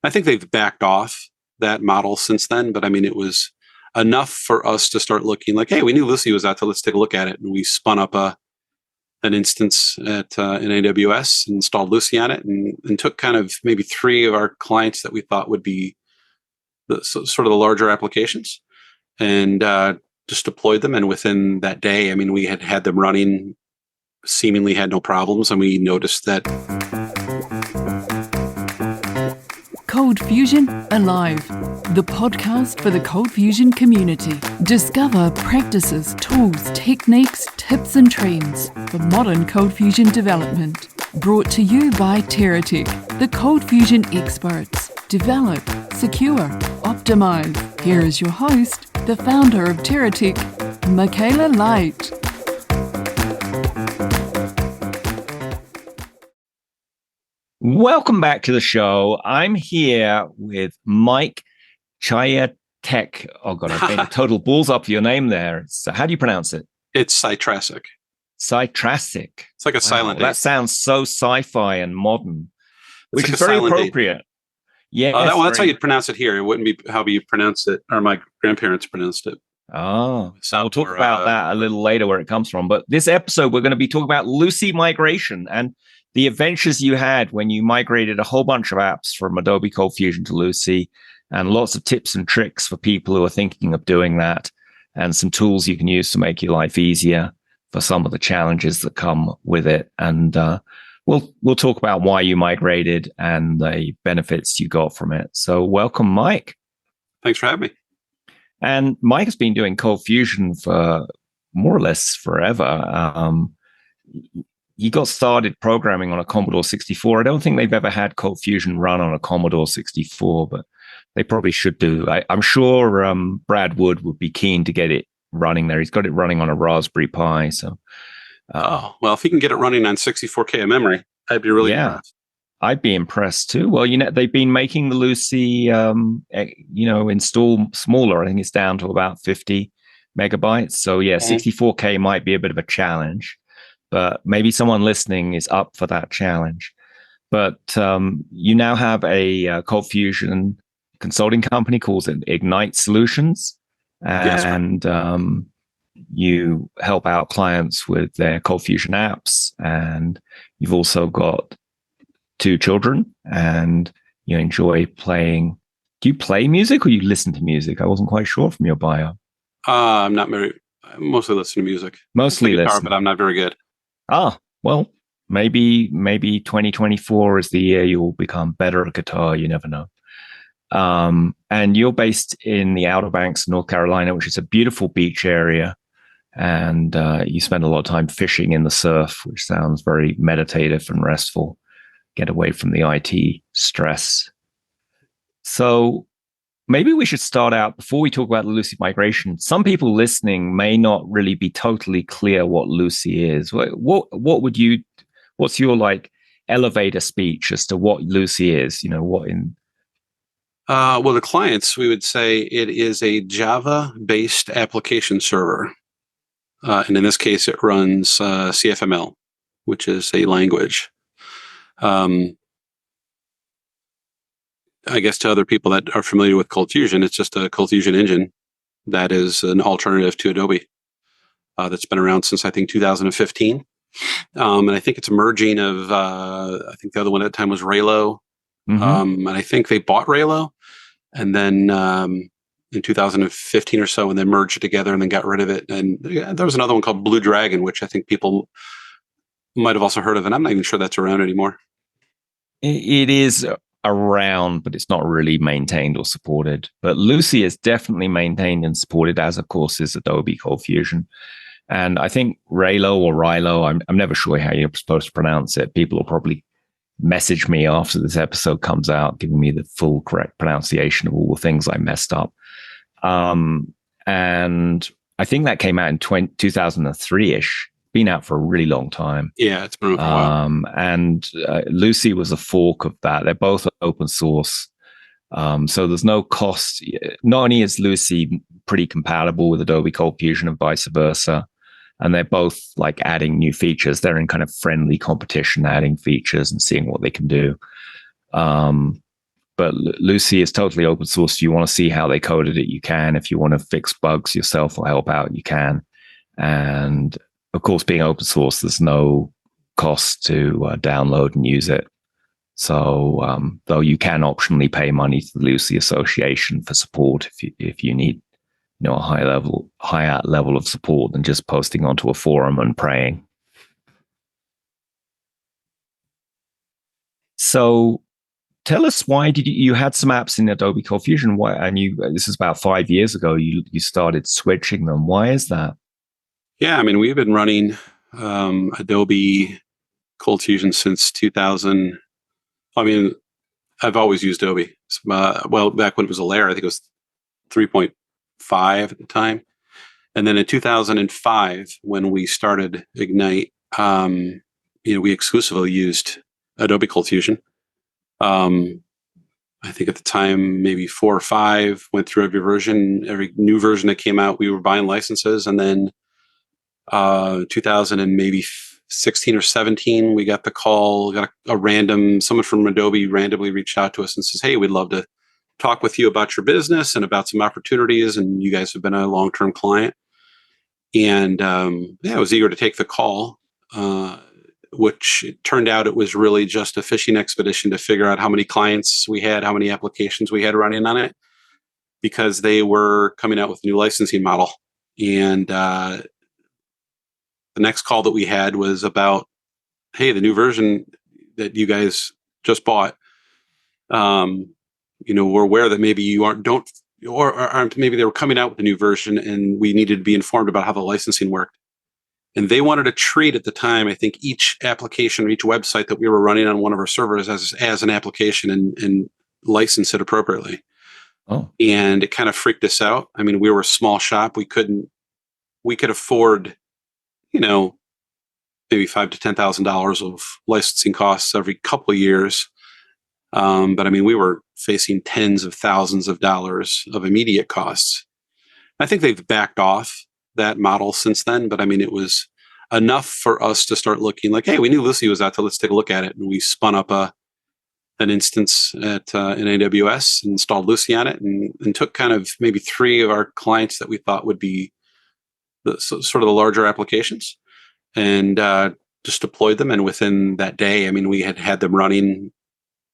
I think they've backed off that model since then, but I mean, it was enough for us to start looking like, hey, we knew Lucee was out there. Let's take a look at it. And we spun up an instance at in AWS, installed Lucee on it, and took kind of maybe 3 of our clients that we thought would be sort of the larger applications, and just deployed them. And within that day, I mean, we had them running, seemingly had no problems, and we noticed that. ColdFusion Alive, the podcast for the ColdFusion community. Discover practices, tools, techniques, tips and trends for modern ColdFusion development. Brought to you by TerraTech, the ColdFusion experts. Develop, secure, optimize. Here is your host, the founder of TerraTech, Michaela Light. Welcome back to the show. I'm here with Mike Chytráček. Oh God, I made a total balls up for your name there. So how do you pronounce it? It's Chytráček. Chytráček. It's like a silent D. A. That sounds so sci-fi and modern, which like is very appropriate. A. Yeah, that's how you'd pronounce it here. It wouldn't be how you pronounce it, or my grandparents pronounced it. Oh, so we'll talk about that a little later, where it comes from. But this episode, we're going to be talking about Lucee Migration and the adventures you had when you migrated a whole bunch of apps from Adobe ColdFusion to Lucee, and lots of tips and tricks for people who are thinking of doing that, and some tools you can use to make your life easier for some of the challenges that come with it. And we'll talk about why you migrated and the benefits you got from it. So welcome, Mike. Thanks for having me. And Mike has been doing ColdFusion for more or less forever. He got started programming on a Commodore 64. I don't think they've ever had ColdFusion run on a Commodore 64, but they probably should do. I'm sure Brad Wood would be keen to get it running there. He's got it running on a Raspberry Pi. So, well, if he can get it running on 64K of memory, I'd be really impressed. I'd be impressed too. Well, they've been making the Lucee, install smaller. I think it's down to about 50 megabytes. So yeah, 64K might be a bit of a challenge. But maybe someone listening is up for that challenge. But you now have a ColdFusion consulting company called Ignite Solutions. And you help out clients with their ColdFusion apps. And you've also got 2 children, and you enjoy playing. Do you play music or you listen to music? I wasn't quite sure from your bio. I'm not very. I mostly listen to music. Mostly listen. But I'm not very good. Ah, well, maybe 2024 is the year you'll become better at guitar. You never know. And you're based in the Outer Banks, North Carolina, which is a beautiful beach area. And you spend a lot of time fishing in the surf, which sounds very meditative and restful. Get away from the IT stress. So maybe we should start out, before we talk about the Lucee migration. Some people listening may not really be totally clear what Lucee is. What's your elevator speech as to what Lucee is? Well, the clients, we would say it is a Java-based application server. And in this case, it runs CFML, which is a language. I guess to other people that are familiar with ColdFusion, it's just a ColdFusion engine that is an alternative to Adobe that's been around since, I think, 2015. And I think it's a merging of, I think the other one at the time was Raylo. And I think they bought Raylo, and then in 2015 or so, and they merged it together and then got rid of it. And there was another one called Blue Dragon, which I think people might have also heard of, and I'm not even sure that's around anymore. It is around, but it's not really maintained or supported. But Lucee is definitely maintained and supported, as of course is Adobe ColdFusion. And I think Raylo or Rilo, I'm never sure how you're supposed to pronounce it. People will probably message me after this episode comes out, giving me the full correct pronunciation of all the things I messed up. And I think that came out in 2003-ish. Been out for a really long time. Yeah, it's been a while. And Lucee was a fork of that. They're both open source. So there's no cost. Not only is Lucee pretty compatible with Adobe ColdFusion and vice versa, and they're both adding new features. They're in kind of friendly competition, adding features and seeing what they can do. but Lucee is totally open source. If you want to see how they coded it, you can. If you want to fix bugs yourself or help out, you can. And of course, being open source, there's no cost to download and use it. So, though you can optionally pay money to the Lucee Association for support if you need, a higher level of support than just posting onto a forum and praying. So, tell us, why did you had some apps in Adobe ColdFusion? Why? And this is about 5 years ago. You started switching them. Why is that? Yeah, I mean, we've been running Adobe ColdFusion since 2000. I mean, I've always used Adobe. Well, back when it was a layer, I think it was 3.5 at the time. And then in 2005, when we started Ignite, we exclusively used Adobe ColdFusion. I think at the time, maybe 4 or 5, went through every version. Every new version that came out, we were buying licenses. And then 2000 and maybe 16 or 17, we got the call, someone from Adobe randomly reached out to us and says, hey, we'd love to talk with you about your business and about some opportunities. And you guys have been a long-term client. And I was eager to take the call, which it turned out it was really just a fishing expedition to figure out how many clients we had, how many applications we had running on it, because they were coming out with a new licensing model. And the next call that we had was about, hey, the new version that you guys just bought, we're aware that maybe you aren't maybe they were coming out with a new version and we needed to be informed about how the licensing worked. And they wanted to treat at the time, I think, each application or each website that we were running on one of our servers as an application and license it appropriately. Oh. And it kind of freaked us out. I mean, we were a small shop. We could afford, maybe $5,000 to $10,000 of licensing costs every couple of years. But I mean, we were facing tens of thousands of dollars of immediate costs. I think they've backed off that model since then, but I mean, it was enough for us to start looking like, hey, we knew Lucee was out, so let's take a look at it. And we spun up an instance in AWS, installed Lucee on it, and took kind of maybe 3 of our clients that we thought would be sort of the larger applications, and just deployed them. And within that day, I mean, we had them running,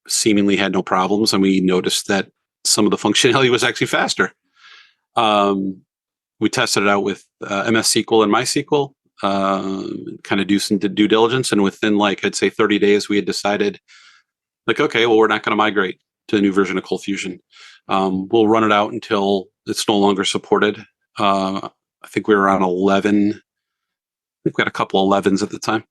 seemingly had no problems, and we noticed that some of the functionality was actually faster. We tested it out with MS-SQL and MySQL, kind of do some due diligence, and within I'd say 30 days, we had decided okay, well, we're not going to migrate to a new version of ColdFusion. We'll run it out until it's no longer supported. I think we were on 11. I think we had a couple of 11s at the time.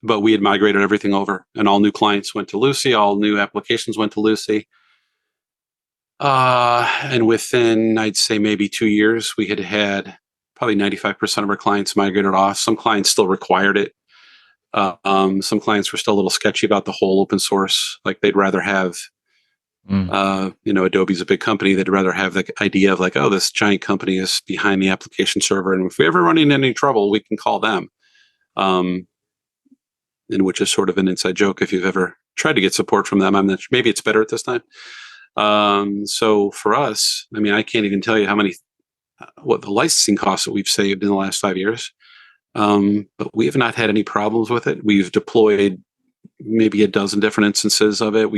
But we had migrated everything over, and all new clients went to Lucee. All new applications went to Lucee. And within, I'd say, maybe 2 years, we had probably 95% of our clients migrated off. Some clients still required it. Some clients were still a little sketchy about the whole open source. Like they'd rather have, Adobe's a big company. They'd rather have the idea of oh, this giant company is behind the application server, and if we ever run into any trouble, we can call them. And which is sort of an inside joke if you've ever tried to get support from them. Maybe it's better at this time. So for us, I mean, I can't even tell you what the licensing costs that we've saved in the last 5 years. But we have not had any problems with it. We've deployed maybe a dozen different instances of it.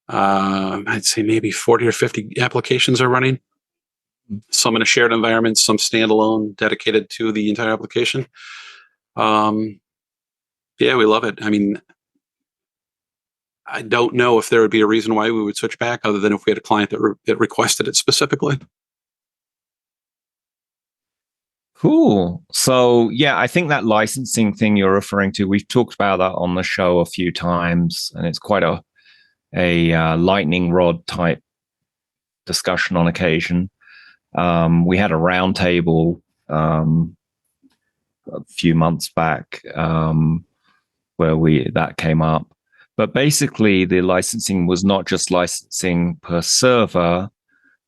I'd say maybe 40 or 50 applications are running. Some in a shared environment, some standalone, dedicated to the entire application. Yeah, we love it. I mean, I don't know if there would be a reason why we would switch back, other than if we had a client that requested it specifically. Cool. So, yeah, I think that licensing thing you're referring to, we've talked about that on the show a few times, and it's quite a lightning rod type discussion on occasion. We had a roundtable a few months back where that came up. But basically, the licensing was not just licensing per server,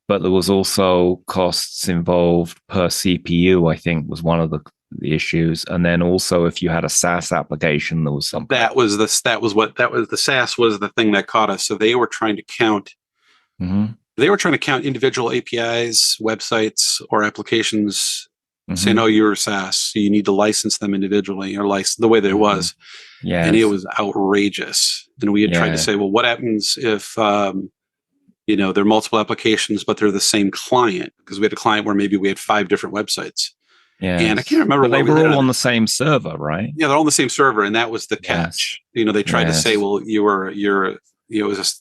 but there was also costs involved per CPU, I think was one of the issues. And then also if you had a SaaS application, there was something. The SaaS was the thing that caught us. So they were trying to count. Mm-hmm. They were trying to count individual APIs, websites, or applications, saying, "Oh, you're SaaS, so you need to license them individually," or license the way that it was. Yeah, and it was outrageous. And we had tried to say, "Well, what happens if there are multiple applications, but they're the same client?" Because we had a client where maybe we had 5 different websites. Yeah, and I can't remember. But they were all on the same server, right? Yeah, they're all on the same server, and that was the catch. They tried to say, "Well, it was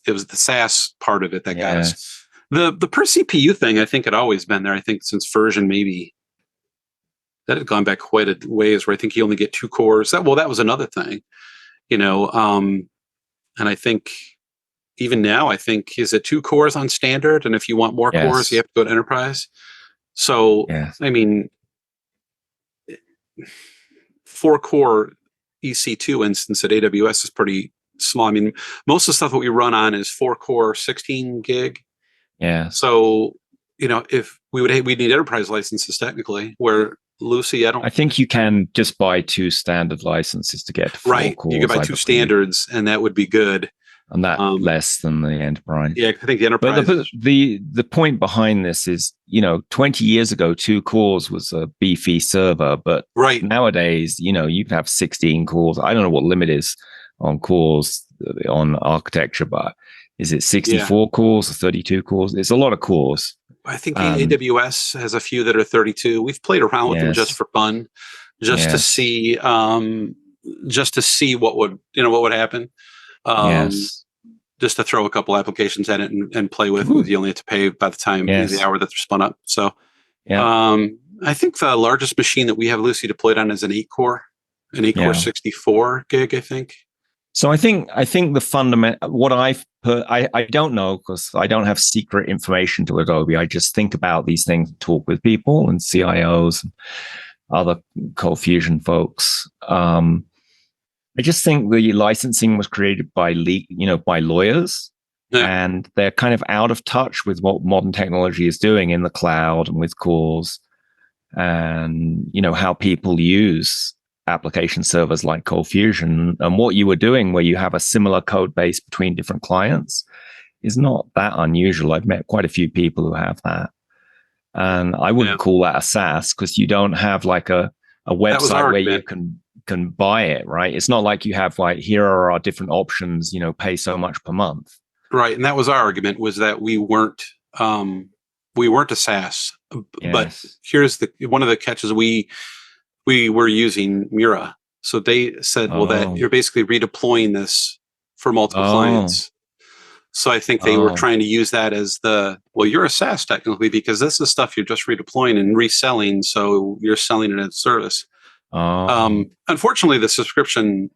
the SaaS part of it that got us." The per CPU thing, I think, had always been there. I think since version maybe that had gone back quite a ways, where I think you only get 2 cores. That was another thing, and I think even now, I think is it 2 cores on standard, and if you want more cores, you have to go to enterprise. So I mean, 4-core EC2 instance at AWS is pretty small. I mean, most of the stuff that we run on is 4-core, 16 gig. Yeah. So, if we'd need enterprise licenses technically, where Lucee, I think you can just buy 2 standard licenses to get 4 cores. You could buy 2 standards, and that would be good. And that less than the enterprise. Yeah, I think the enterprise. But the point behind this is, 20 years ago, 2 cores was a beefy server, but nowadays, you can have 16 cores. I don't know what limit is on cores on architecture, but is it 64 cores or 32 cores? It's a lot of cores. I think AWS has a few that are 32. We've played around with them just for fun, to see, what would happen. Just to throw a couple applications at it and play with. You only have to pay by the time the hour that they're spun up. So, I think the largest machine that we have Lucee deployed on is an 8-core, 64 gig, I think. So I think the fundamental, what I've put, I don't know, because I don't have secret information to Adobe. I just think about these things, talk with people and CIOs and other ColdFusion folks. I just think the licensing was created by lawyers, and they're kind of out of touch with what modern technology is doing in the cloud and with cores, and how people use application servers like ColdFusion. And what you were doing, where you have a similar code base between different clients, is not that unusual. I've met quite a few people who have that, and I wouldn't call that a SaaS, because you don't have like a website where you can buy it, right? It's not like you have here are our different options, pay so much per month. Right. And that was our argument, was that we weren't a SaaS. But here's one of the catches. We were using Mura. So they said, that you're basically redeploying this for multiple clients. So I think they were trying to use that as you're a SaaS technically, because this is stuff you're just redeploying and reselling. So you're selling it as a service. Unfortunately, the subscription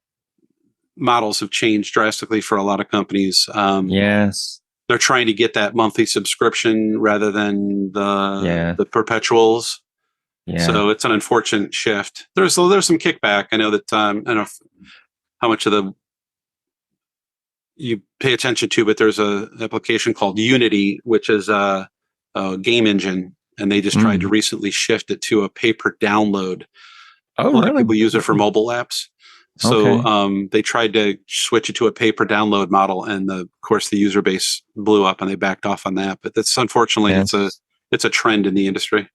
models have changed drastically for a lot of companies. They're trying to get that monthly subscription rather than the perpetuals. So it's an unfortunate shift. There's some kickback. I know that I don't know how much of you pay attention to, but there's a application called Unity, which is a game engine, and they just tried to recently shift it to a pay-per-download. A lot of people use it for mobile apps. So they tried to switch it to a pay-per-download model, and of course the user base blew up, and they backed off on that. But that's unfortunately it's a trend in the industry.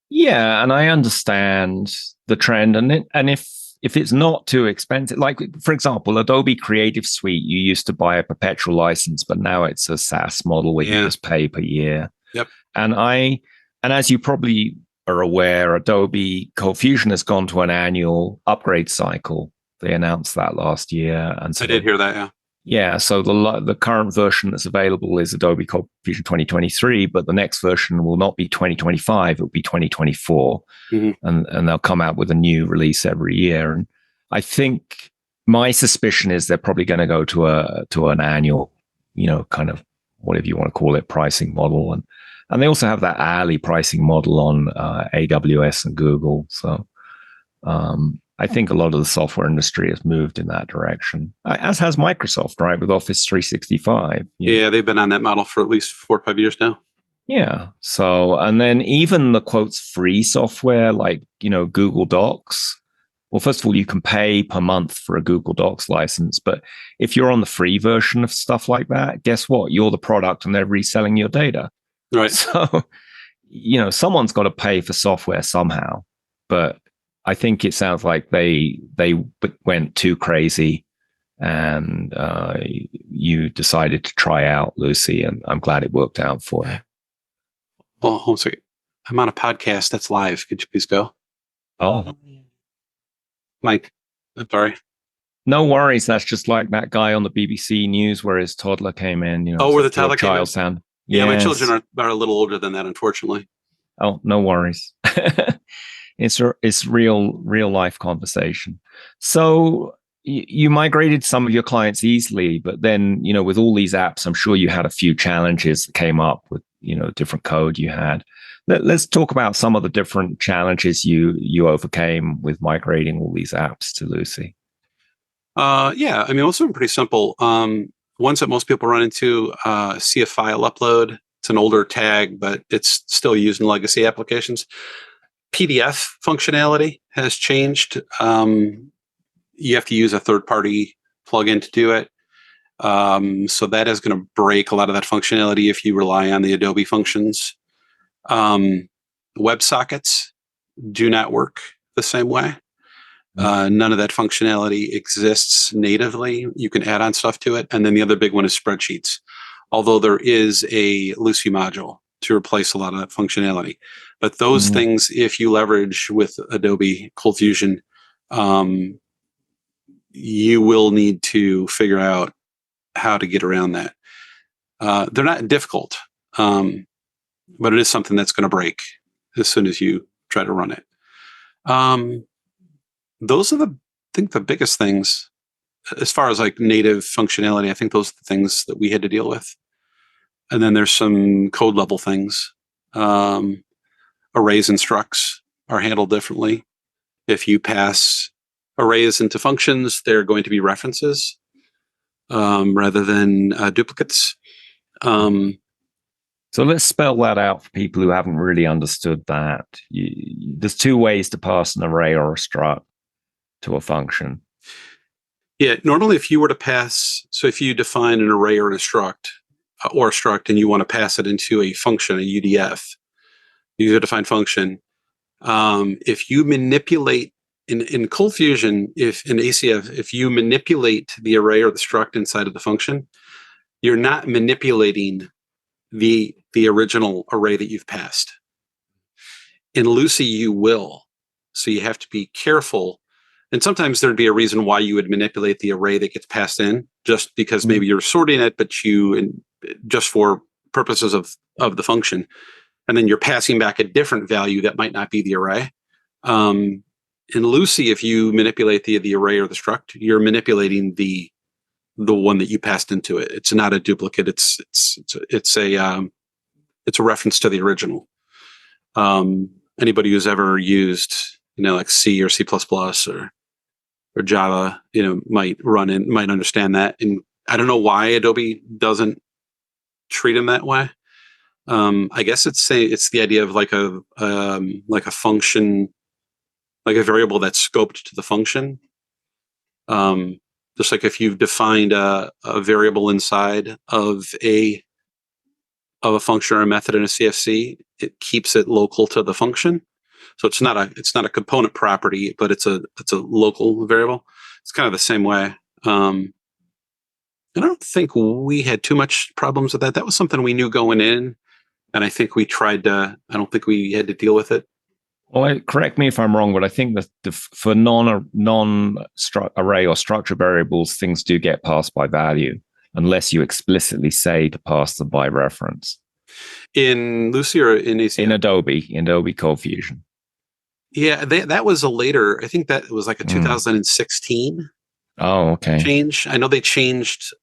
Yeah, and I understand the trend, and if it's not too expensive, like for example, Adobe Creative Suite, you used to buy a perpetual license, but now it's a SaaS model where you just pay per year. Yep. And as you probably are aware, Adobe ColdFusion has gone to an annual upgrade cycle. They announced that last year, and so I did hear that. Yeah. Yeah, so the current version that's available is Adobe ColdFusion 2023, but the next version will not be 2025; it will be 2024, and they'll come out with a new release every year. And I think my suspicion is they're probably going to go to an annual, kind of whatever you want to call it, pricing model, and they also have that hourly pricing model on AWS and Google. So I think a lot of the software industry has moved in that direction, as has Microsoft, right, with Office 365. Yeah, they've been on that model for at least 4 or 5 years now. Yeah. So, and then even the quotes free software like, Google Docs. Well, first of all, you can pay per month for a Google Docs license. But if you're on the free version of stuff like that, guess what? You're the product and they're reselling your data. Right. So, someone's got to pay for software somehow. But I think it sounds like they went too crazy and you decided to try out Lucee, and I'm glad it worked out for you. Well, hold on a second. I'm on a podcast that's live. Could you please go? Oh. Mike, I'm sorry. No worries. That's just like that guy on the BBC News where his toddler came in. Where the toddler came in? Sound. Yeah, yes. My children are a little older than that, unfortunately. Oh, no worries. It's real life conversation. So you migrated some of your clients easily, but then, with all these apps, I'm sure you had a few challenges that came up with, different code you had. Let's talk about some of the different challenges you overcame with migrating all these apps to Lucee. Yeah, most of them are pretty simple. Ones that most people run into, CFfileupload. It's an older tag, but it's still used in legacy applications. PDF functionality has changed. You have to use a third-party plugin to do it. So that is going to break a lot of that functionality if you rely on the Adobe functions. WebSockets do not work the same way. None of that functionality exists natively. You can add on stuff to it. And then the other big one is spreadsheets. Although there is a Lucee module to replace a lot of that functionality. But those things, if you leverage with Adobe ColdFusion, you will need to figure out how to get around that. They're not difficult, but it is something that's going to break as soon as you try to run it. Those are I think the biggest things as far as like native functionality. I think those are the things that we had to deal with. And then there's some code level things. Arrays and structs are handled differently. If you pass arrays into functions, they're going to be references rather than duplicates. So let's spell that out for people who haven't really understood that. There's two ways to pass an array or a struct to a function. Yeah, normally if you were to pass, so if you define an array or a struct, and you want to pass it into a function, a UDF, user-defined function, if you manipulate in ColdFusion, if in ACF, if you manipulate the array or the struct inside of the function, you're not manipulating the original array that you've passed. In Lucee, you will. So you have to be careful. And sometimes there'd be a reason why you would manipulate the array that gets passed in, just because maybe you're sorting it, but just for purposes of the function. And then you're passing back a different value that might not be the array. In Lucee, if you manipulate the array or the struct, you're manipulating the one that you passed into it. It's not a duplicate. It's a reference to the original. Anybody who's ever used, like C or C++ or Java, might understand that. And I don't know why Adobe doesn't treat them that way. I guess it's the idea of like a function, like a variable that's scoped to the function. Just like if you've defined a variable inside of a function or a method in a CFC, it keeps it local to the function. So it's not a component property, but it's a local variable. It's kind of the same way. I don't think we had too much problems with that. That was something we knew going in, and I think we tried to. I don't think we had to deal with it. Well, correct me if I'm wrong, but I think that for non-array or structure variables, things do get passed by value unless you explicitly say to pass them by reference. In Lucee or in ACF? In Adobe ColdFusion. Yeah, that was a later. I think that was like a 2016. Oh, okay. Change. I know they changed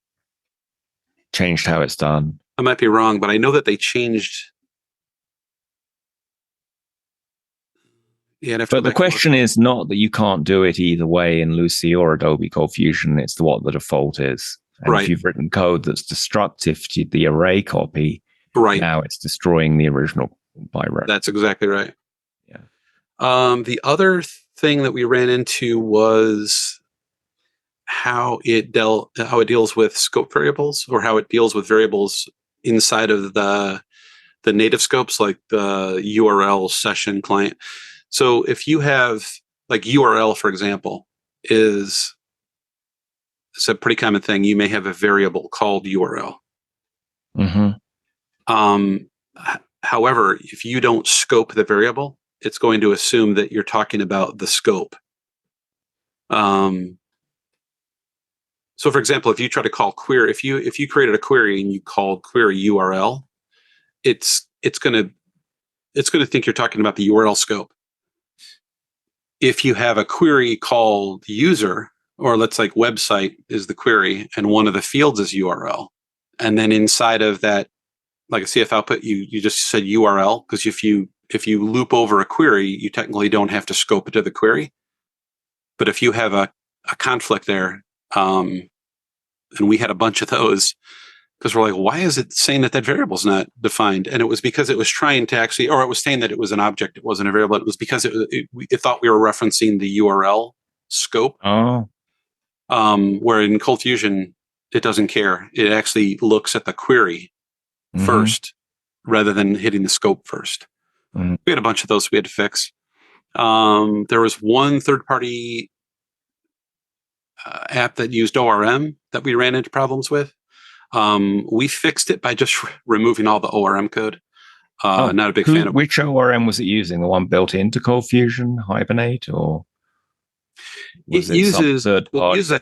how it's done. I might be wrong, but I know that they changed. Yeah, but the question is not that you can't do it either way in Lucee or Adobe ColdFusion. It's what the default is. And right. If you've written code that's destructive to the array copy, Right. Now it's destroying the original by reference. That's exactly right. Yeah. The other thing that we ran into was how it deals with scope variables, or how it deals with variables inside of the native scopes, like the URL session client. So if you have, like, URL, for example, it's a pretty common thing. You may have a variable called URL. However, if you don't scope the variable, it's going to assume that you're talking about the scope. So, for example, if you try to call query, if you created a query and you called query URL, it's going to think you're talking about the URL scope. If you have a query called user, or let's like website is the query, and one of the fields is URL, and then inside of that, like a CF output, you just said URL, because if you loop over a query, you technically don't have to scope it to the query. But if you have a conflict there, and we had a bunch of those, because we're like, why is it saying that variable is not defined? And it was because it was trying to actually, or it was saying that it was an object, it wasn't a variable. It was because it thought we were referencing the URL scope. Oh. Where in ColdFusion, it doesn't care. It actually looks at the query first, rather than hitting the scope first. We had a bunch of those we had to fix. There was one third-party app that used ORM that we ran into problems with. We fixed it by just removing all the ORM code. Not a big fan of. Which ORM was it using? The one built into ColdFusion, Hibernate, or was it uses? Third party? I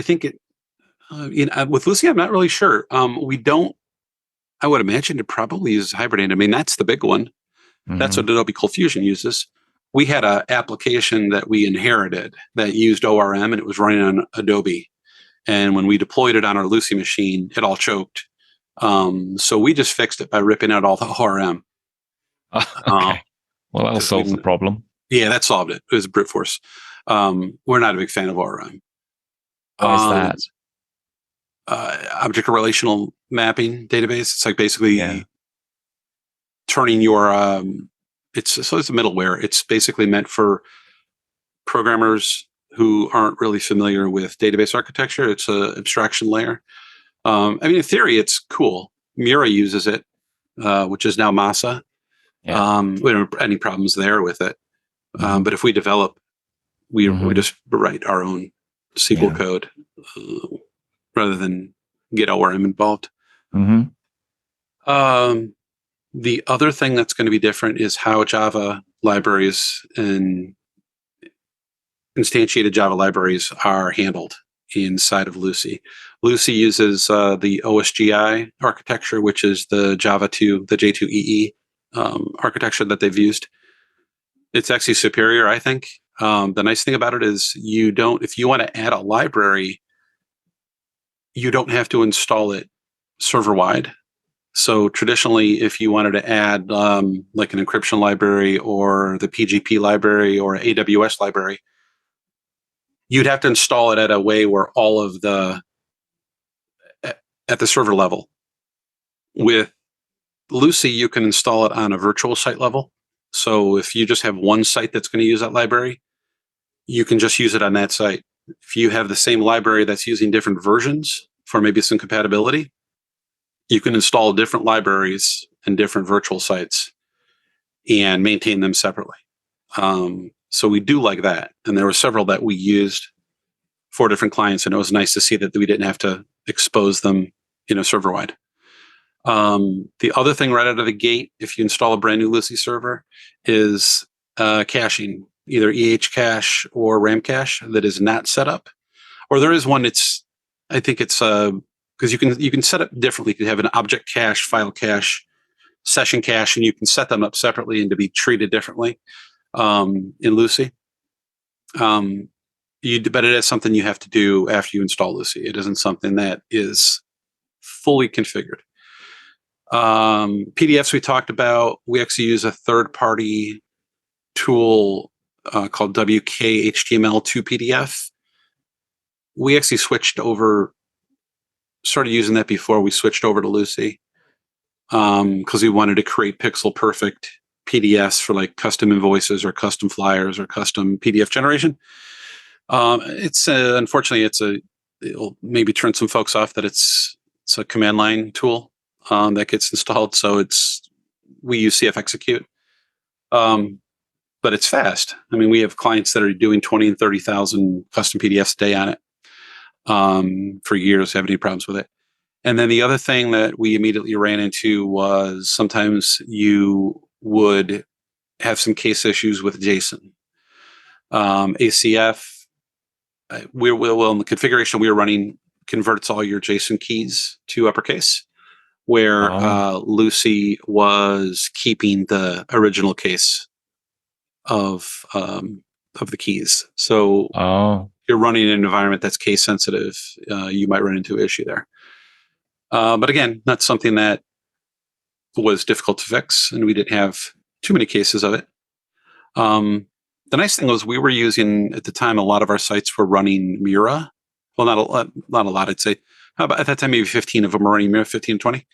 think it. With Lucee, I'm not really sure. We don't. I would imagine it probably uses Hibernate. I mean, that's the big one. That's what Adobe ColdFusion uses. We had an application that we inherited that used ORM, and it was running on Adobe. And when we deployed it on our Lucee machine, it all choked. So we just fixed it by ripping out all the ORM. Okay. Well, that'll solve the problem. Yeah, that solved it. It was brute force. We're not a big fan of ORM. Why is that? Object relational mapping database. It's like basically turning your it's a middleware. It's basically meant for programmers who aren't really familiar with database architecture. It's an abstraction layer. I mean, in theory, it's cool. Mura uses it, which is now Masa. We don't have any problems there with it. But if we develop, we just write our own SQL code rather than get ORM involved. The other thing that's going to be different is how Java libraries and instantiated Java libraries are handled inside of Lucee. Lucee uses the OSGI architecture, which is the Java 2, the J2EE architecture that they've used. It's actually superior, I think. The nice thing about it is if you want to add a library, you don't have to install it server-wide. So traditionally, if you wanted to add like an encryption library or the PGP library or AWS library, you'd have to install it at a way where all of at the server level. With Lucee, you can install it on a virtual site level. So if you just have one site that's going to use that library, you can just use it on that site. If you have the same library that's using different versions for maybe some compatibility, you can install different libraries and different virtual sites and maintain them separately. So we do like that. And there were several that we used for different clients, and it was nice to see that we didn't have to expose them, server-wide. The other thing right out of the gate, if you install a brand new Lucee server, is caching, either EH cache or RAM cache that is not set up. Or there is one because you can set up differently. You can have an object cache, file cache, session cache, and you can set them up separately and to be treated differently in Lucee. But it is something you have to do after you install Lucee. It isn't something that is fully configured. PDFs we talked about. We actually use a third-party tool called WK-HTML2 PDF. We actually started using that before we switched over to Lucee. because we wanted to create pixel perfect PDFs for like custom invoices or custom flyers or custom PDF generation. It's unfortunately it'll maybe turn some folks off that it's a command line tool that gets installed. So we use CF Execute, but it's fast. I mean, we have clients that are doing 20 and 30,000 custom PDFs a day on it for years. Have any problems with it? And then the other thing that we immediately ran into was sometimes you would have some case issues with JSON. ACF, in the configuration we were running converts all your JSON keys to uppercase, where Lucee was keeping the original case of the keys. So if you're running in an environment that's case sensitive, you might run into an issue there. But again, not something that was difficult to fix, and we didn't have too many cases of it. The nice thing was we were using, at the time, a lot of our sites were running Mura. Well, not a lot, I'd say. But at that time, maybe 15 of them were running Mura, 15, 20.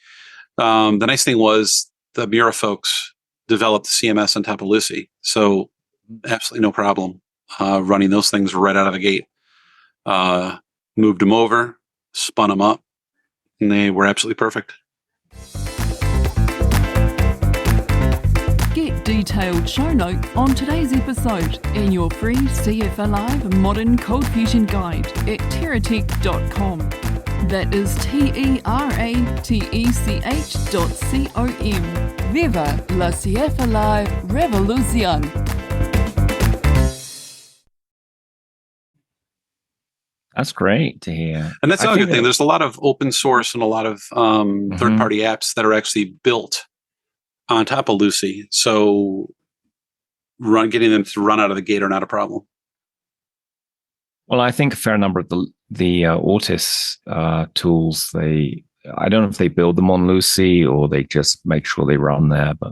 The nice thing was the Mura folks developed the CMS on top of Lucee. So absolutely no problem running those things right out of the gate. Moved them over, spun them up, and they were absolutely perfect. Get detailed show notes on today's episode and your free CF Alive Modern ColdFusion Guide at teratech.com. That is teratech.com. Viva la CF Alive Revolution! That's great to hear. And that's another good thing. There's a lot of open source and a lot of third-party apps that are actually built on top of Lucee. So getting them to run out of the gate are not a problem. Well, I think a fair number of the Autis tools, I don't know if they build them on Lucee or they just make sure they run there, but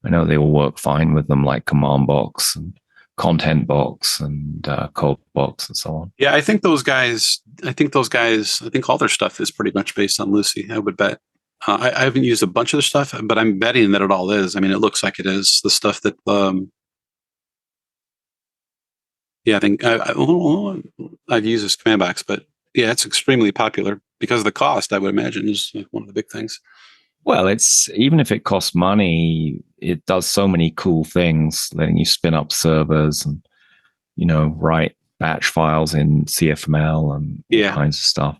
I know they all work fine with them, like Command Box and Content Box and Code Box and so on. Yeah, I think all their stuff is pretty much based on Lucee, I would bet. I haven't used a bunch of the stuff, but I'm betting that it all is. I mean, it looks like it is. The stuff that, I think I've used this command box, but yeah, it's extremely popular because of the cost, I would imagine, is one of the big things. Well, even if it costs money, it does so many cool things, letting you spin up servers and, write batch files in CFML and all kinds of stuff.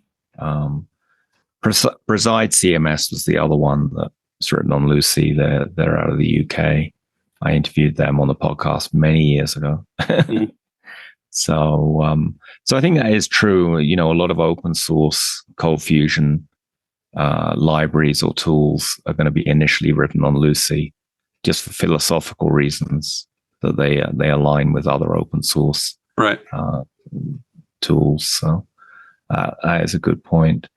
Preside CMS was the other one that's written on Lucee. They're out of the UK. I interviewed them on the podcast many years ago. Mm-hmm. So I think that is true. A lot of open source ColdFusion libraries or tools are going to be initially written on Lucee, just for philosophical reasons that they align with other open source tools. So that is a good point.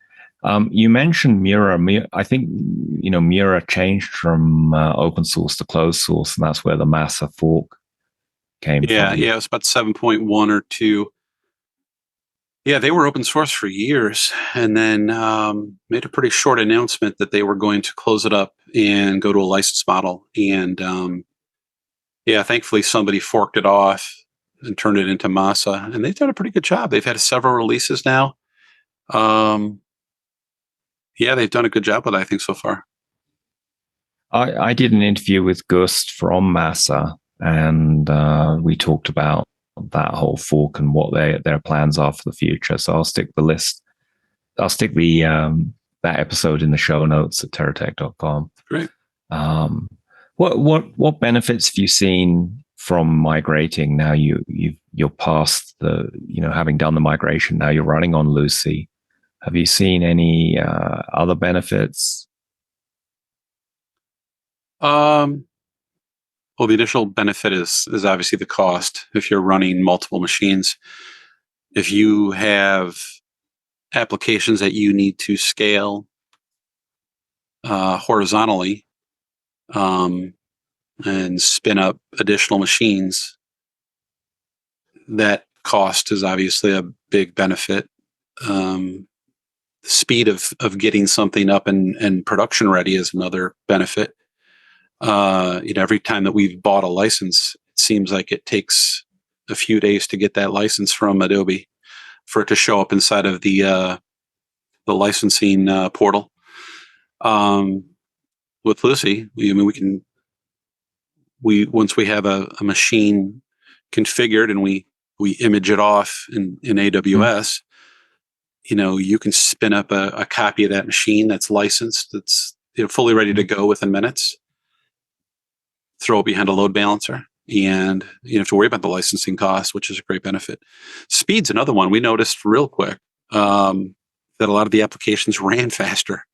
You mentioned Mura. I think Mura changed from open source to closed source, and that's where the Massa fork came from. Yeah, it was about 7.1 or 2. Yeah, they were open source for years, and then made a pretty short announcement that they were going to close it up and go to a license model. And thankfully somebody forked it off and turned it into Massa, and they've done a pretty good job. They've had several releases now. They've done a good job with it, I think, so far. I did an interview with Gust from Massa, and we talked about that whole fork and what their plans are for the future. So I'll stick that episode in the show notes at teratech.com. Great. What benefits have you seen from migrating? Now you're past having done the migration. Now you're running on Lucee. Have you seen any other benefits? Well, the initial benefit is obviously the cost. If you're running multiple machines, if you have applications that you need to scale horizontally and spin up additional machines, that cost is obviously a big benefit. speed of getting something up and production ready is another benefit. Every time that we've bought a license, it seems like it takes a few days to get that license from Adobe for it to show up inside of the licensing portal. With Lucee, once we have a machine configured and we image it off in AWS, you can spin up a copy of that machine that's licensed, that's fully ready to go within minutes, throw it behind a load balancer, and you don't have to worry about the licensing cost, which is a great benefit. Speed's another one. We noticed real quick that a lot of the applications ran faster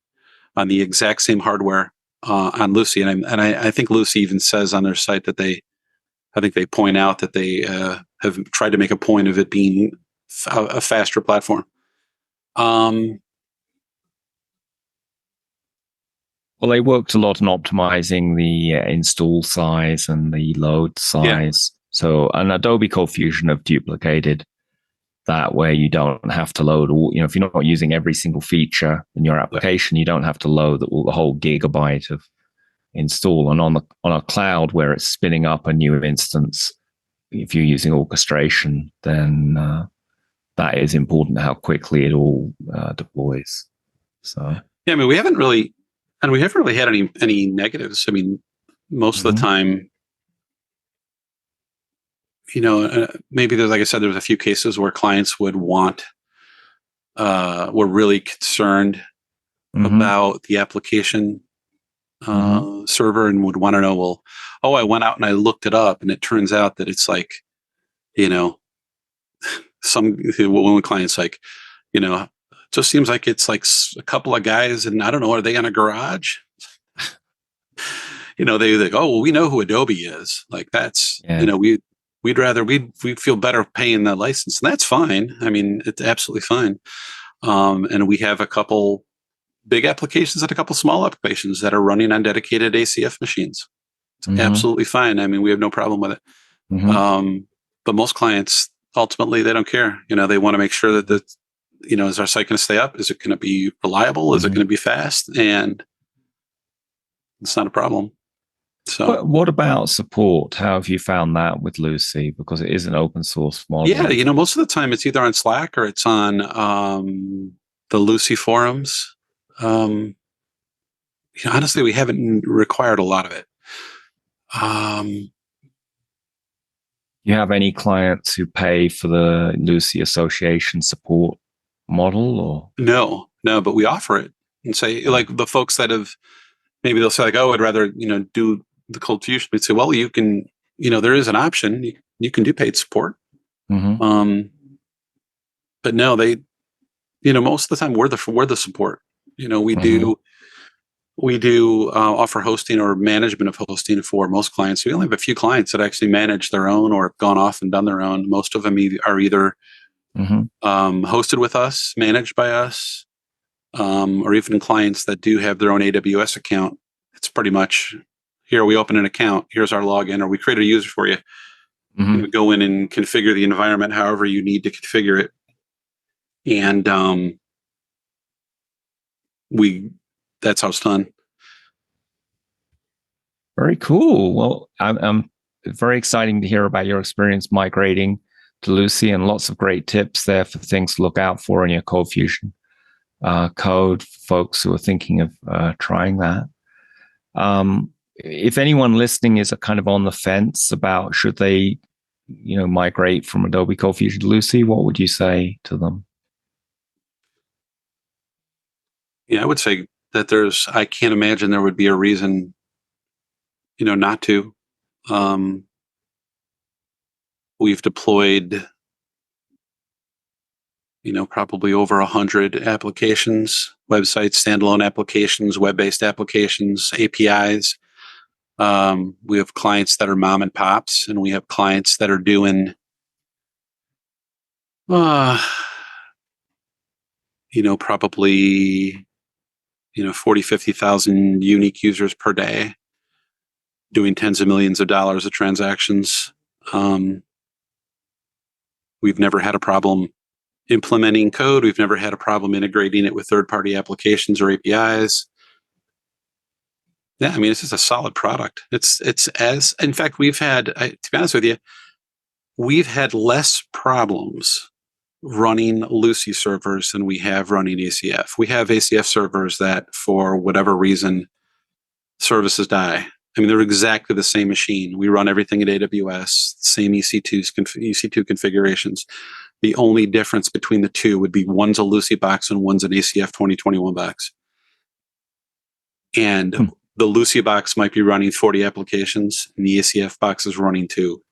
on the exact same hardware on Lucee. And I think Lucee even says on their site that they point out that they have tried to make a point of it being a faster platform. Well, they worked a lot on optimizing the install size and the load size. Yeah. So, and Adobe ColdFusion have duplicated that, where you don't have to load all, if you're not using every single feature in your application, you don't have to load the whole gigabyte of install. And on a cloud where it's spinning up a new instance, if you're using orchestration, then that is important, how quickly it all deploys. So yeah, we haven't really had any negatives. Most of the time, maybe there's, like I said, there's a few cases where clients would were really concerned about the application server and would want to know, I went out and I looked it up, and it turns out that it's like, one client's like, it just seems like it's like a couple of guys, and I don't know, are they in a garage? They like, we know who Adobe is. Like that's, we'd feel better paying the license, and that's fine. It's absolutely fine. And we have a couple big applications and a couple small applications that are running on dedicated ACF machines. It's absolutely fine. We have no problem with it. But most clients, ultimately, they don't care. They want to make sure that is our site going to stay up? Is it going to be reliable? Is it going to be fast? And it's not a problem. So, but what about support? How have you found that with Lucee? Because it is an open source model. Yeah, most of the time it's either on Slack or it's on the Lucee forums. Honestly, we haven't required a lot of it. You have any clients who pay for the Lucee Association support model, or no, but we offer it and say, like, the folks that have, maybe they'll say like, I'd rather, do the ColdFusion. We'd say, well, you can, there is an option. You can do paid support. But no, they, most of the time we're the support. We do offer hosting or management of hosting for most clients. We only have a few clients that actually manage their own or have gone off and done their own. Most of them are either hosted with us, managed by us, or even clients that do have their own AWS account. It's pretty much, here we open an account, here's our login, or we create a user for you. You go in and configure the environment however you need to configure it. And that's how it's done. Very cool. Well, I'm very exciting to hear about your experience migrating to Lucee, and lots of great tips there for things to look out for in your ColdFusion code, folks who are thinking of trying that. If anyone listening is kind of on the fence about should they, migrate from Adobe ColdFusion to Lucee, what would you say to them? Yeah, I would say that I can't imagine there would be a reason, not to. We've deployed, probably over 100 applications, websites, standalone applications, web-based applications, APIs. We have clients that are mom and pops, and we have clients that are doing, probably, 40, 50,000 unique users per day, doing tens of millions of dollars of transactions. We've never had a problem implementing code. We've never had a problem integrating it with third-party applications or APIs. Yeah, I mean, it's just a solid product. In fact, we've had, to be honest with you, we've had less problems running Lucee servers than we have running ACF. We have ACF servers that, for whatever reason, services die. I mean, they're exactly the same machine. We run everything at AWS, same EC2 configurations. The only difference between the two would be one's a Lucee box and one's an ACF 2021 box. And the Lucee box might be running 40 applications, and the ACF box is running 2.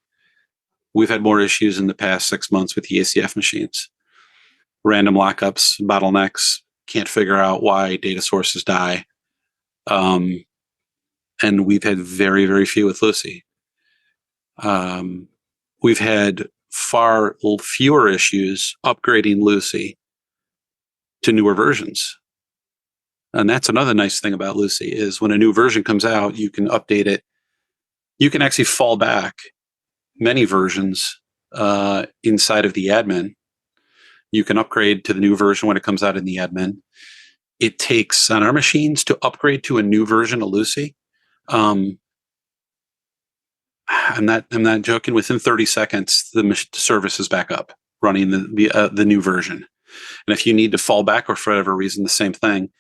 We've had more issues in the past 6 months with the ACF machines. Random lockups, bottlenecks, can't figure out why data sources die. And we've had very, very few with Lucee. We've had far fewer issues upgrading Lucee to newer versions. And that's another nice thing about Lucee is when a new version comes out, you can update it. You can actually fall back many versions inside of the admin. You can upgrade to the new version when it comes out in the admin. It takes, on our machines, to upgrade to a new version of Lucee. I'm not joking. Within 30 seconds, the service is back up running the new version. And if you need to fall back or for whatever reason, the same thing.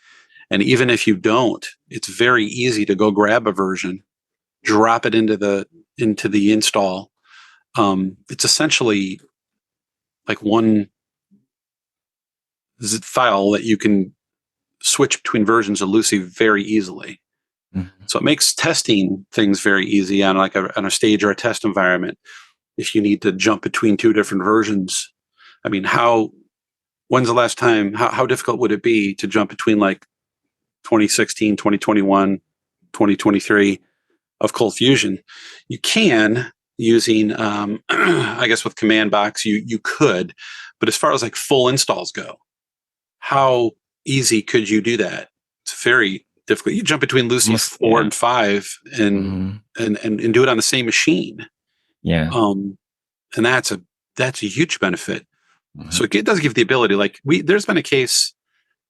And even if you don't, it's very easy to go grab a version, drop it into the install. It's essentially like one zip file that you can switch between versions of Lucee very easily. Mm-hmm. So it makes testing things very easy on on a stage or a test environment. If you need to jump between 2 different versions, I mean, when's the last time, how difficult would it be to jump between 2016, 2021, 2023 of ColdFusion? You can using, I guess with command box, you could, but as far as full installs go, how easy could you do that? It's very difficult. You jump between Lucee 4 and 5 and do it on the same machine. Yeah. And that's a huge benefit. Mm-hmm. So it does give the ability, there's been a case,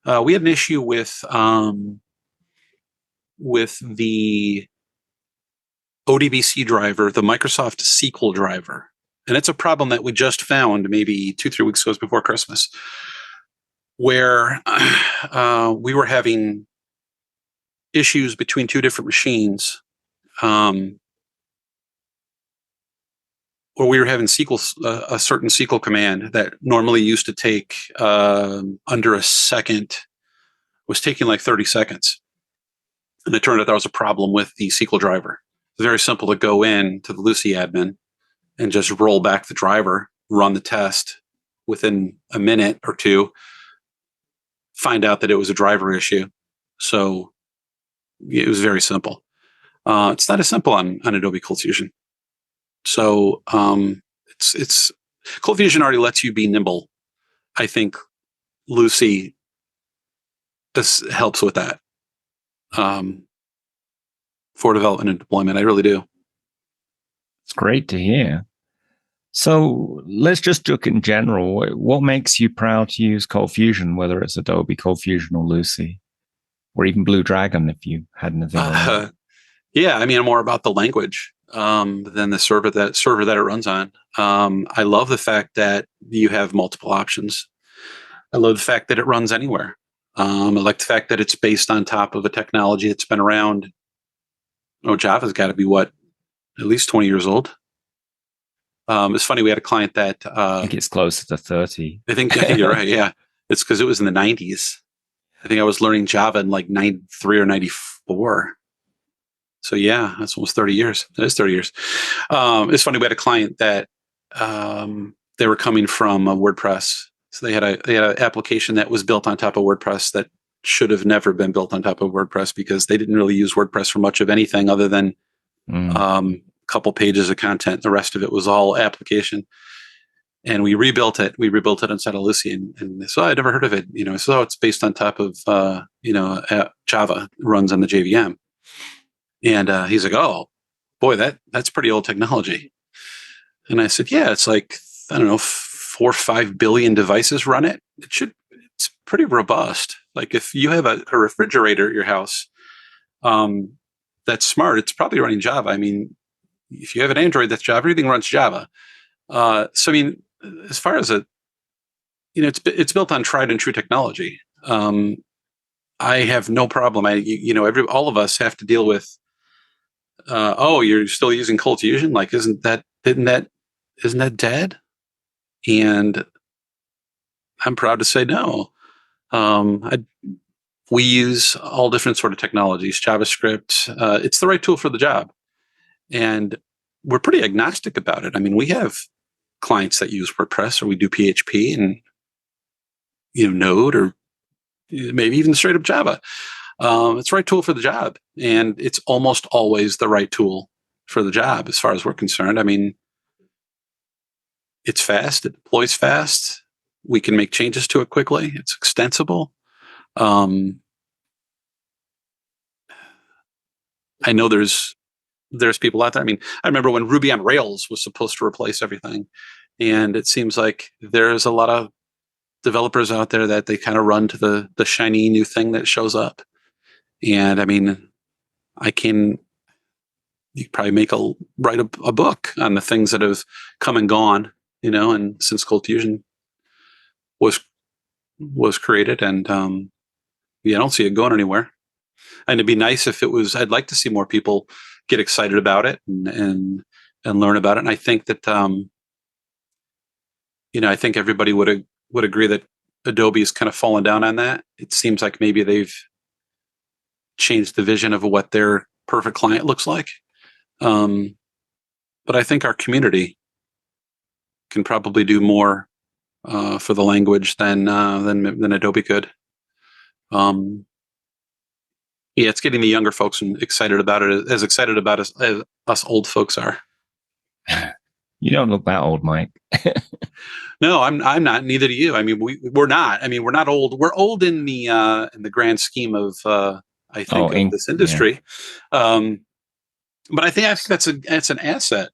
we had an issue with the ODBC driver, the Microsoft SQL driver. And it's a problem that we just found maybe 2-3 weeks ago before Christmas, where we were having issues between 2 different machines, or we were having a certain SQL command that normally used to take under a second, was taking 30 seconds. And it turned out there was a problem with the SQL driver. It's very simple to go in to the Lucee admin and just roll back the driver, run the test within a minute or 2, find out that it was a driver issue. So it was very simple. It's not as simple on Adobe ColdFusion. So it's ColdFusion already lets you be nimble. I think Lucee helps with that for development and deployment. I really do. It's great to hear. So let's just look in general. What makes you proud to use ColdFusion, whether it's Adobe ColdFusion or Lucee, or even Blue Dragon, if you had anything? Yeah, I mean, more about the language than the server that it runs on. I love the fact that you have multiple options. I love the fact that it runs anywhere. I like the fact that it's based on top of a technology that's been around. Java's got to be at least 20 years old. It's funny. We had a client that I think it's closer to 30. I think you're right. Yeah, it's because it was in the 90s. I think I was learning Java in 93 or 94. So yeah, that's almost 30 years. That is 30 years. It's funny. We had a client that they were coming from WordPress. So they had an application that was built on top of WordPress that should have never been built on top of WordPress, because they didn't really use WordPress for much of anything other than a couple pages of content. The rest of it was all application. And we rebuilt it. We rebuilt it inside of Lucee, and so I'd never heard of it. So it's based on top of Java, runs on the JVM. And he's like, "Oh, boy, that's pretty old technology." And I said, "Yeah, it's 4 4 or 5 billion devices run it. It's pretty robust. Like if you have a refrigerator at your house, that's smart, it's probably running Java. I mean, if you have an Android that's Java, everything runs Java. So I mean, as far as it's built on tried and true technology. I have no problem. All of us have to deal with. You're still using ColdFusion? Like, isn't that dead? And I'm proud to say no. We use all different sort of technologies, JavaScript. It's the right tool for the job. And we're pretty agnostic about it. I mean, we have clients that use WordPress, or we do PHP and, Node, or maybe even straight up Java. It's the right tool for the job. And it's almost always the right tool for the job as far as we're concerned. I mean, it's fast. It deploys fast. We can make changes to it quickly. It's extensible. I know there's people out there. I mean, I remember when Ruby on Rails was supposed to replace everything, and it seems like there's a lot of developers out there that they kind of run to the shiny new thing that shows up. And I mean, you could probably write a book on the things that have come and gone, and since ColdFusion was created, and I don't see it going anywhere. And it'd be nice if it was. I'd like to see more people get excited about it and learn about it. And I think that I think everybody would agree that Adobe has kind of fallen down on that. It seems like maybe they've changed the vision of what their perfect client looks like. But I think our community can probably do more for the language than Adobe could. It's getting the younger folks excited about it, as excited about as us old folks are. You don't look that old, Mike. No, I'm not. Neither do you. I mean, we're not. I mean, we're not old. We're old in the grand scheme of I think of this industry. Yeah. But I think that's an asset.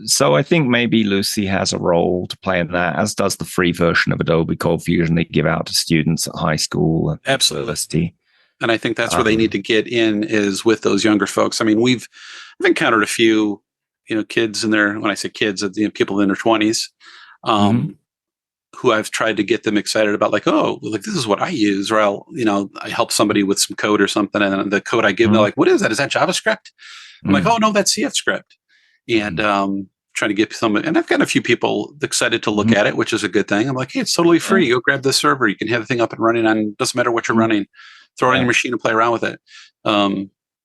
So I think maybe Lucee has a role to play in that, as does the free version of Adobe ColdFusion they give out to students at high school and university. And I think that's where they need to get in, is with those younger folks. I mean, I've encountered a few, kids in their, when I say kids, people in their 20s, who I've tried to get them excited about, like, this is what I use, or I help somebody with some code or something, and the code I give, they're like, what is that? Is that JavaScript? I'm like, oh no, that's CF script. And trying to get some, and I've got a few people excited to look at it, which is a good thing. I'm like, hey, it's totally free. Go grab this server. You can have the thing up and running on, doesn't matter what you're running. Throw it in your machine and play around with it.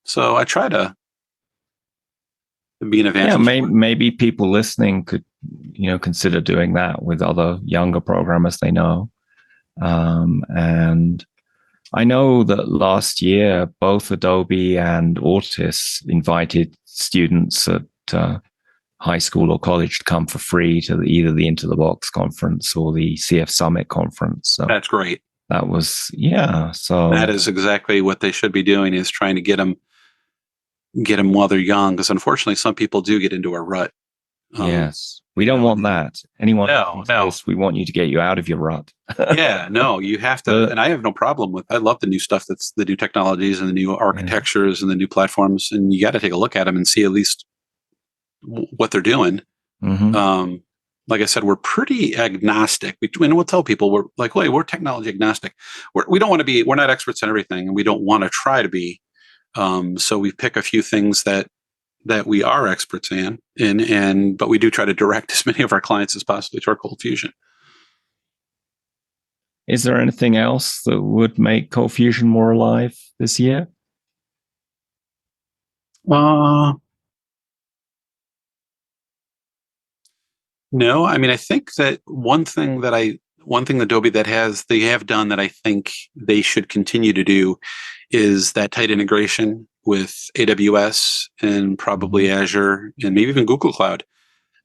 So I try to be an evangelist. Yeah, maybe people listening could, consider doing that with other younger programmers they know. And I know that last year, both Adobe and Ortis invited students at high school or college to come for free to either the Into the Box conference or the CF Summit conference. So that's great. That was, so that is exactly what they should be doing, is trying to get them while they're young. Because unfortunately, some people do get into a rut. Yes. We don't want that. Anyone? No. We want you to get you out of your rut. Yeah, no, you have to. And I have no problem with, I love the new stuff, that's the new technologies and the new architectures and the new platforms. And you got to take a look at them and see at least what they're doing. Like I said, we're pretty agnostic. We'll tell people, we're like, wait, we're technology agnostic. We don't want to be, we're not experts in everything, and we don't want to try to be. So we pick a few things that we are experts in, but we do try to direct as many of our clients as possible to our ColdFusion. Is there anything else that would make ColdFusion more alive this year? No, I mean, I think that one thing Adobe they have done that I think they should continue to do is that tight integration with AWS and probably Azure and maybe even Google Cloud.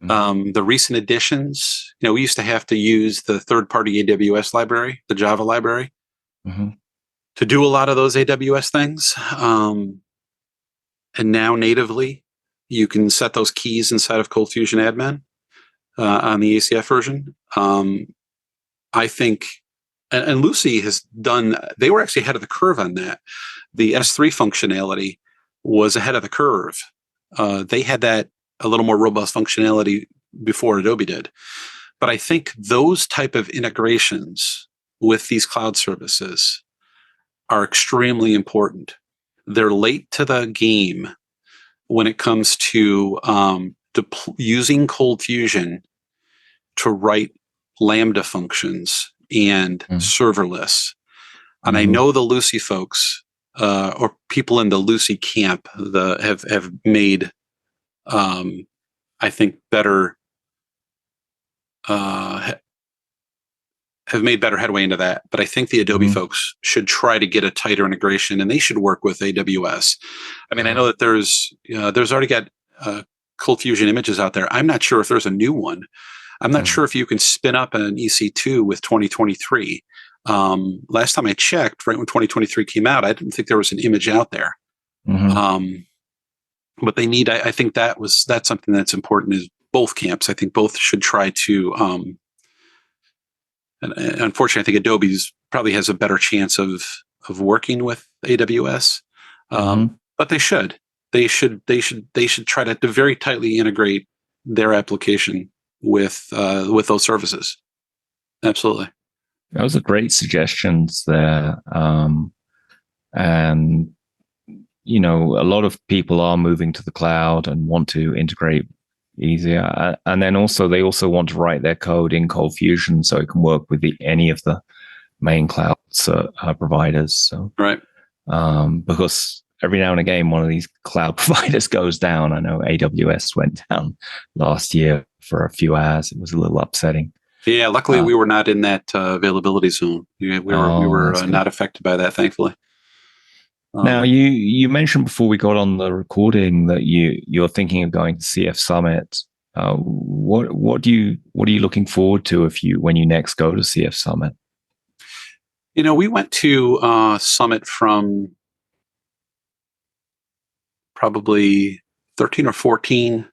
The recent additions, we used to have to use the third-party AWS library, the Java library, to do a lot of those AWS things. And now natively, you can set those keys inside of ColdFusion Admin. on the ACF version. I think, and Lucee has done, they were actually ahead of the curve on that. The S3 functionality was ahead of the curve. They had that a little more robust functionality before Adobe did. But I think those type of integrations with these cloud services are extremely important. They're late to the game when it comes to using ColdFusion to write Lambda functions and serverless. And I know the Lucee folks or people in the Lucee camp have made, I think, better headway into that. But I think the Adobe folks should try to get a tighter integration, and they should work with AWS. I mean, I know that there's already got ColdFusion images out there. I'm not sure if there's a new one. I'm not sure if you can spin up an EC2 with 2023. Last time I checked, right when 2023 came out, I didn't think there was an image out there. But they need, I think that's something that's important, is both camps. I think both should try to, and unfortunately, I think Adobe's probably has a better chance of working with AWS. But they should try to very tightly integrate their application with those services. Absolutely. Those are great suggestions there. And, you know, a lot of people are moving to the cloud and want to integrate easier. And then they also want to write their code in ColdFusion so it can work with any of the main cloud providers. So, right. Because every now and again, one of these cloud providers goes down. I know AWS went down last year for a few hours. It was a little upsetting. Yeah, luckily we were not in that availability zone. We were not affected by that, thankfully. Now, you mentioned before we got on the recording that you're thinking of going to CF Summit. What are you looking forward to when you next go to CF Summit? You know, we went to Summit from probably 13 or 14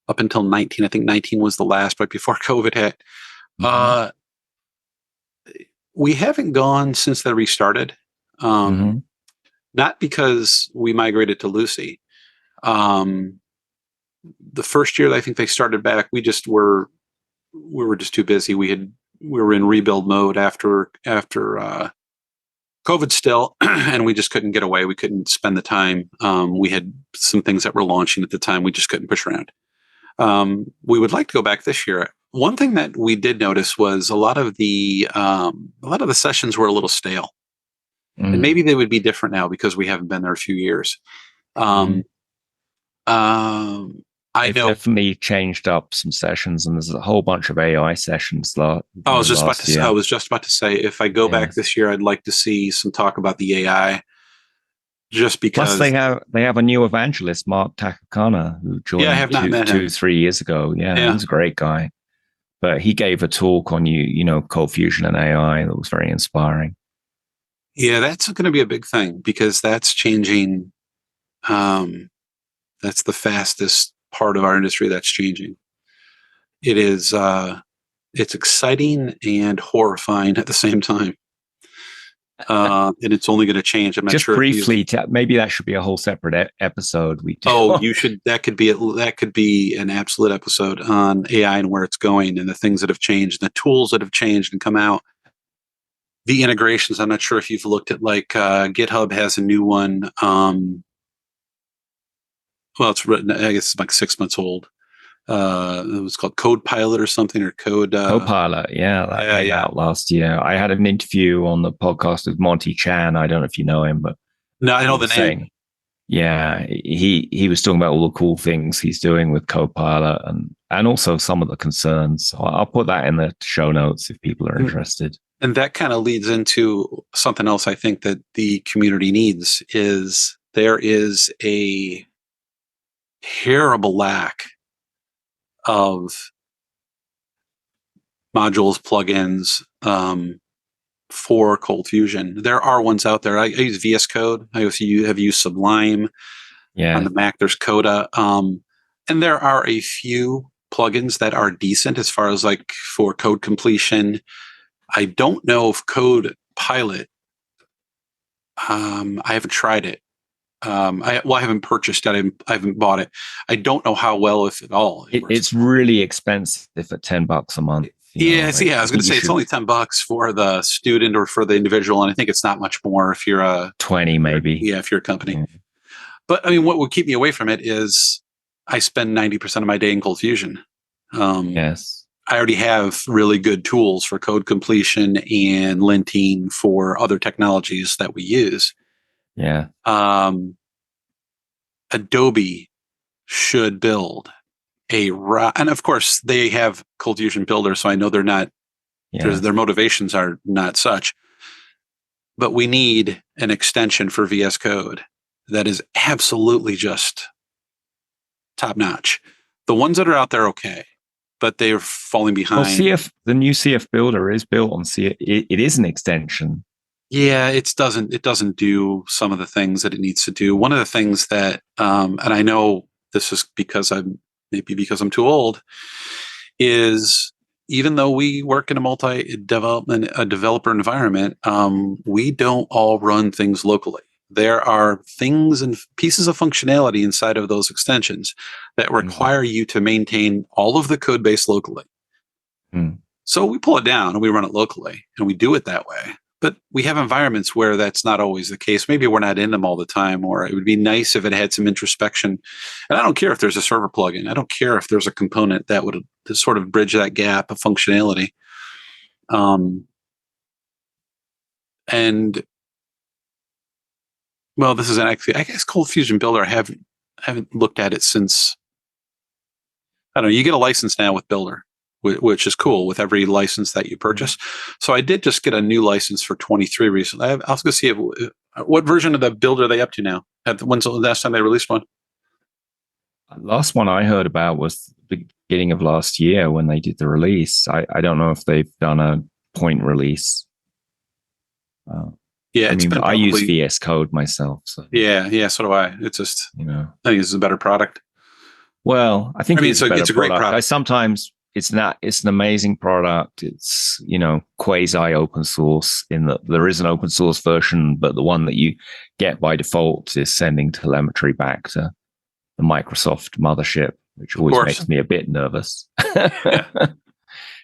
up until 19. I think 19 was the last, but before COVID hit. We haven't gone since they restarted. Not because we migrated to Lucee. The first year that I think they started back, we were just too busy. We were in rebuild mode after COVID still, and we just couldn't get away. We couldn't spend the time. We had some things that were launching at the time. We just couldn't push around. We would like to go back this year. One thing that we did notice was a lot of the sessions were a little stale. And maybe they would be different now because we haven't been there a few years. I know definitely changed up some sessions, and there's a whole bunch of AI sessions. I was just about to say, if I go back this year, I'd like to see some talk about the AI. Just because they have a new evangelist, Mark Takakana, who joined I have not met him. 2-3 years ago. Yeah, he's a great guy. But he gave a talk on ColdFusion and AI that was very inspiring. Yeah, that's going to be a big thing because that's changing. That's the fastest part of our industry that's changing. It is. It's exciting and horrifying at the same time. And it's only going to change. I'm not just sure. Briefly, maybe that should be a whole separate episode. You should. That could be an absolute episode on AI and where it's going and the things that have changed, and the tools that have changed and come out. The integrations. I'm not sure if you've looked at GitHub has a new one. Well, it's written. I guess it's like 6 months old. It was called CodePilot or something, or CodePilot. Yeah, that came out last year. I had an interview on the podcast with Monty Chan. I don't know if you know him, but no, I know the name. Yeah, he was talking about all the cool things he's doing with CodePilot and also some of the concerns. So I'll put that in the show notes if people are interested. And that kind of leads into something else I think that the community needs is there is a terrible lack of modules, plugins for ColdFusion. There are ones out there. I use VS Code. I also have used Sublime. Yeah. On the Mac, there's Coda. And there are a few plugins that are decent as far as like for code completion. I don't know if CodePilot. I haven't tried it. I haven't purchased it. I haven't bought it. I don't know how well, if at all, it's really expensive at $10 a month. I was going to say it's only $10 for the student or for the individual, and I think it's not much more if you're a 20 maybe. If you're a company. But I mean, what would keep me away from it is I spend 90% of my day in ColdFusion. Yes. I already have really good tools for code completion and linting for other technologies that we use. Yeah. Adobe should build and of course they have ColdFusion Builder, so I know they're not, their motivations are not such, but we need an extension for VS Code that is absolutely just top notch. The ones that are out there, okay, but they're falling behind. Well, the new CF Builder is built on CF. It is an extension. Yeah, it doesn't do some of the things that it needs to do. One of the things that, and I know this is because I'm too old, is even though we work in a developer environment, we don't all run things locally. There are things and pieces of functionality inside of those extensions that require you to maintain all of the code base locally. So we pull it down and we run it locally, and we do it that way. But we have environments where that's not always the case. Maybe we're not in them all the time, or it would be nice if it had some introspection. And I don't care if there's a server plugin. I don't care if there's a component that would sort of bridge that gap of functionality. And well, this is actually, I guess, ColdFusion Builder. I haven't looked at it since. I don't know. You get a license now with Builder, which is cool with every license that you purchase. So I did just get a new license for 23 recently. I was going to see what version of the Builder are they up to now? When's the last time they released one? Last one I heard about was the beginning of last year when they did the release. I don't know if they've done a point release. I use VS Code myself. So. Yeah, so do I. It's just, I think this is a better product. Well, I think it's a great product. It's an amazing product. It's, quasi open source in that there is an open source version, but the one that you get by default is sending telemetry back to the Microsoft mothership, which always makes me a bit nervous. Yeah.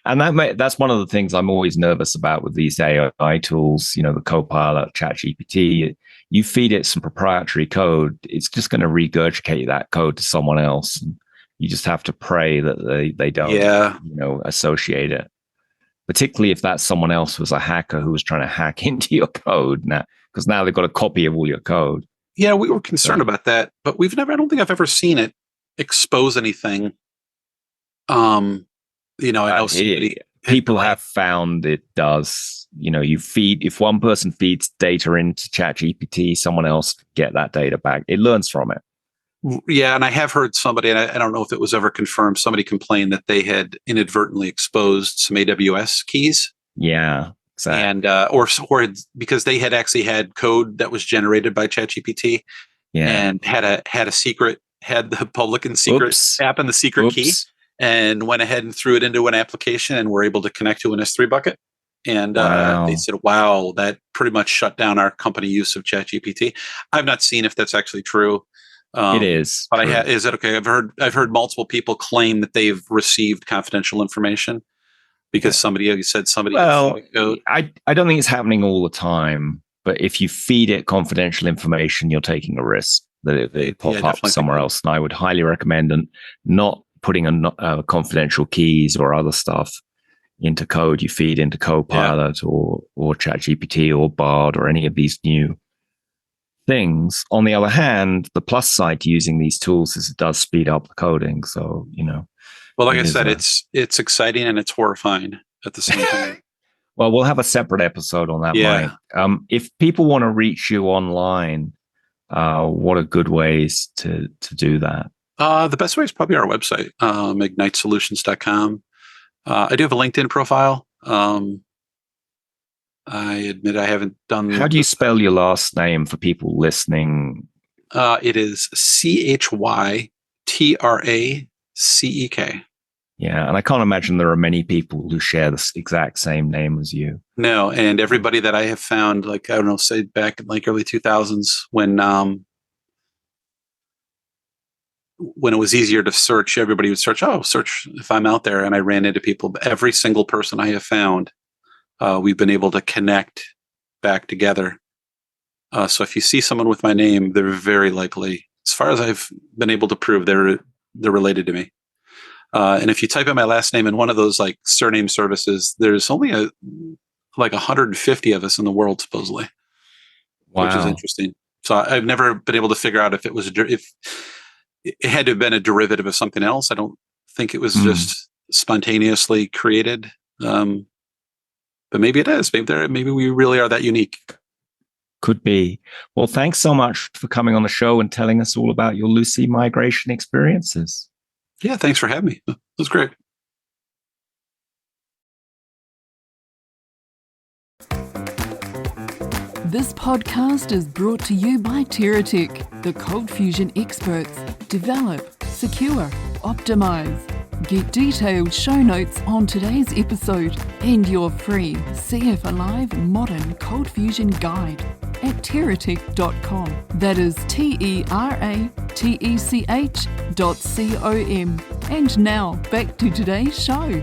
And that's one of the things I'm always nervous about with these AI tools, the Copilot, ChatGPT. You feed it some proprietary code, it's just going to regurgitate that code to someone else. And you just have to pray that they don't, associate it. Particularly if that someone else was a hacker who was trying to hack into your code now, because now they've got a copy of all your code. Yeah, we were concerned about that, but I don't think I've ever seen it expose anything. I know people have found it does. If one person feeds data into ChatGPT, someone else get that data back. It learns from it. Yeah, and I have heard somebody, and I don't know if it was ever confirmed, somebody complained that they had inadvertently exposed some AWS keys. Yeah, exactly. And or because they had actually had code that was generated by ChatGPT, and had the public and secret app and the secret key, and went ahead and threw it into an application and were able to connect to an S3 bucket. And they said, wow, that pretty much shut down our company use of ChatGPT. I've not seen if that's actually true. It is. But is it okay? I've heard multiple people claim that they've received confidential information because somebody said somebody. Well, I don't think it's happening all the time, but if you feed it confidential information, you're taking a risk that it pop up somewhere else. And I would highly recommend not putting confidential keys or other stuff into code you feed into Copilot or ChatGPT or Bard or any of these new things. On the other hand, the plus side to using these tools is it does speed up the coding. So, Well, like I said, it's exciting and it's horrifying at the same time. Well, we'll have a separate episode on that, Mike. If people want to reach you online, what are good ways to do that? The best way is probably our website, ignitesolutions.com. I do have a LinkedIn profile. I admit I haven't done. How do you spell your last name for people listening? It is CHYTRACEK. Yeah, and I can't imagine there are many people who share the exact same name as you. No, and everybody that I have found, like, I don't know, say back in like early 2000s when it was easier to search, everybody would search if I'm out there, and I ran into people. Every single person I have found, we've been able to connect back together. So if you see someone with my name, they're very likely, as far as I've been able to prove, they're related to me. And if you type in my last name in one of those like surname services, there's only like 150 of us in the world, supposedly. Wow. Which is interesting. So I've never been able to figure out if it had to have been a derivative of something else. I don't think it was just spontaneously created. But maybe it is. Maybe we really are that unique. Could be. Well, thanks so much for coming on the show and telling us all about your Lucee migration experiences. Yeah, thanks for having me. It was great. This podcast is brought to you by TerraTech, the ColdFusion experts. Develop, secure, optimize. Get detailed show notes on today's episode and your free CF Alive Modern ColdFusion Guide at terratech.com. That is TERATECH.com. And now back to today's show.